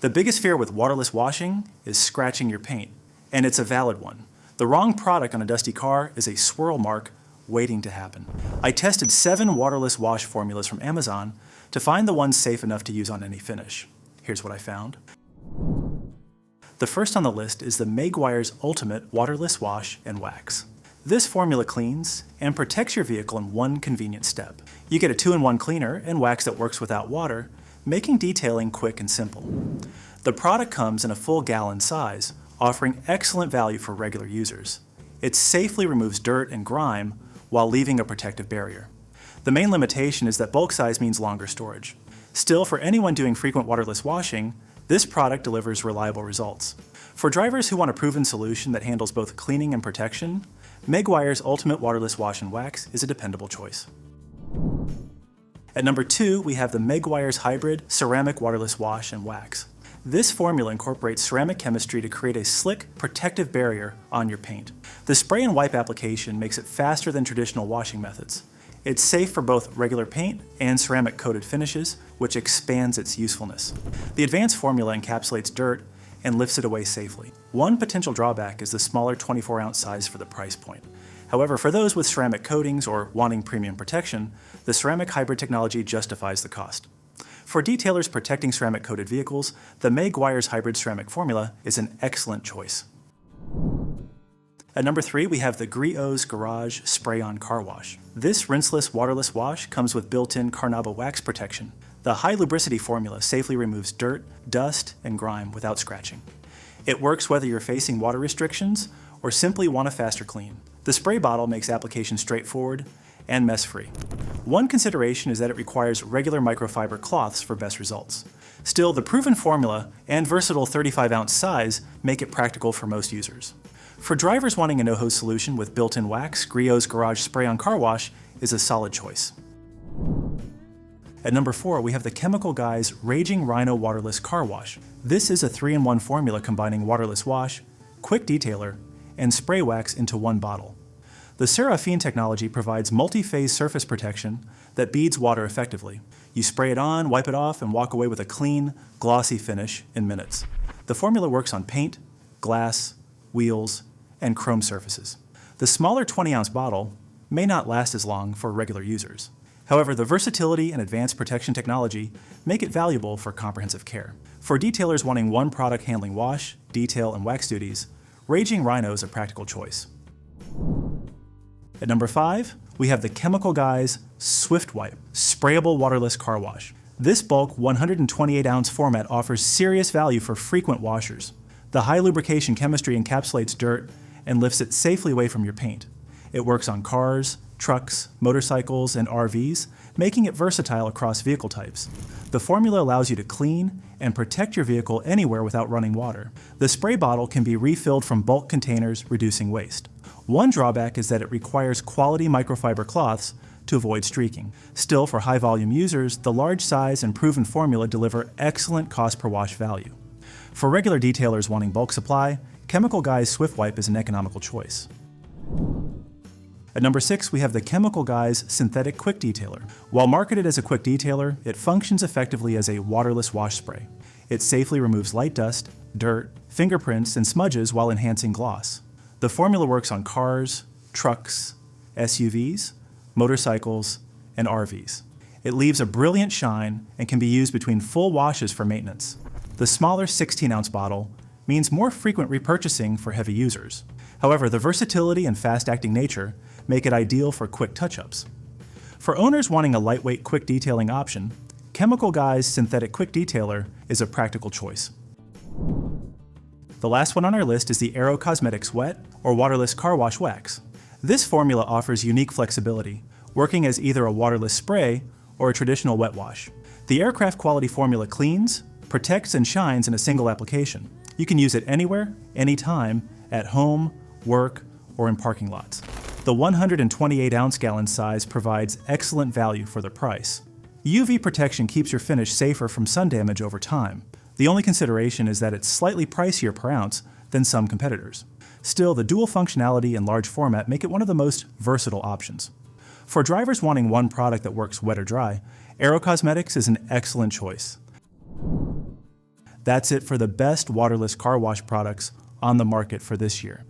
The biggest fear with waterless washing is scratching your paint, and it's a valid one. The wrong product on a dusty car is a swirl mark waiting to happen. I tested 7 waterless wash formulas from Amazon to find the ones safe enough to use on any finish. Here's what I found. The first on the list is the Meguiar's Ultimate Waterless Wash and Wax. This formula cleans and protects your vehicle in one convenient step. You get a 2-in-1 cleaner and wax that works without water, making detailing quick and simple. The product comes in a full gallon size, offering excellent value for regular users. It safely removes dirt and grime while leaving a protective barrier. The main limitation is that bulk size means longer storage. Still, for anyone doing frequent waterless washing, this product delivers reliable results. For drivers who want a proven solution that handles both cleaning and protection, Meguiar's Ultimate Waterless Wash and Wax is a dependable choice. At number 2, we have the Meguiar's Hybrid Ceramic Waterless Wash and Wax. This formula incorporates ceramic chemistry to create a slick, protective barrier on your paint. The spray and wipe application makes it faster than traditional washing methods. It's safe for both regular paint and ceramic-coated finishes, which expands its usefulness. The advanced formula encapsulates dirt and lifts it away safely. One potential drawback is the smaller 24-ounce size for the price point. However, for those with ceramic coatings or wanting premium protection, the ceramic hybrid technology justifies the cost. For detailers protecting ceramic-coated vehicles, the Meguiar's Hybrid Ceramic formula is an excellent choice. At number 3, we have the Griot's Garage Spray-On Car Wash. This rinseless, waterless wash comes with built-in Carnauba wax protection. The high lubricity formula safely removes dirt, dust, and grime without scratching. It works whether you're facing water restrictions or simply want a faster clean. The spray bottle makes application straightforward and mess-free. One consideration is that it requires regular microfiber cloths for best results. Still, the proven formula and versatile 35-ounce size make it practical for most users. For drivers wanting a no-hose solution with built-in wax, Griot's Garage Spray-On Car Wash is a solid choice. At number 4, we have the Chemical Guy's Raging Rhino Waterless Car Wash. This is a 3-in-1 formula combining waterless wash, quick detailer, and spray wax into one bottle. The Seraphine technology provides multi-phase surface protection that beads water effectively. You spray it on, wipe it off, and walk away with a clean, glossy finish in minutes. The formula works on paint, glass, wheels, and chrome surfaces. The smaller 20-ounce bottle may not last as long for regular users. However, the versatility and advanced protection technology make it valuable for comprehensive care. For detailers wanting one product handling wash, detail, and wax duties, Raging Rhino is a practical choice. At number 5, we have the Chemical Guy's Swift Wipe Sprayable Waterless Car Wash. This bulk 128-ounce format offers serious value for frequent washers. The high lubrication chemistry encapsulates dirt and lifts it safely away from your paint. It works on cars, trucks, motorcycles, and RVs, making it versatile across vehicle types. The formula allows you to clean and protect your vehicle anywhere without running water. The spray bottle can be refilled from bulk containers, reducing waste. One drawback is that it requires quality microfiber cloths to avoid streaking. Still, for high-volume users, the large size and proven formula deliver excellent cost per wash value. For regular detailers wanting bulk supply, Chemical Guy's Swift Wipe is an economical choice. At number 6, we have the Chemical Guy's Synthetic Quick Detailer. While marketed as a quick detailer, it functions effectively as a waterless wash spray. It safely removes light dust, dirt, fingerprints, and smudges while enhancing gloss. The formula works on cars, trucks, SUVs, motorcycles, and RVs. It leaves a brilliant shine and can be used between full washes for maintenance. The smaller 16-ounce bottle means more frequent repurchasing for heavy users. However, the versatility and fast-acting nature make it ideal for quick touch-ups. For owners wanting a lightweight quick detailing option, Chemical Guy's Synthetic Quick Detailer is a practical choice. The last one on our list is the Aero Cosmetics Wet or Waterless Car Wash Wax. This formula offers unique flexibility, working as either a waterless spray or a traditional wet wash. The aircraft quality formula cleans, protects, and shines in a single application. You can use it anywhere, anytime, at home, work, or in parking lots. The 128-ounce gallon size provides excellent value for the price. UV protection keeps your finish safer from sun damage over time. The only consideration is that it's slightly pricier per ounce than some competitors. Still, the dual functionality and large format make it one of the most versatile options. For drivers wanting one product that works wet or dry, Aero Cosmetics is an excellent choice. That's it for the best waterless car wash products on the market for this year.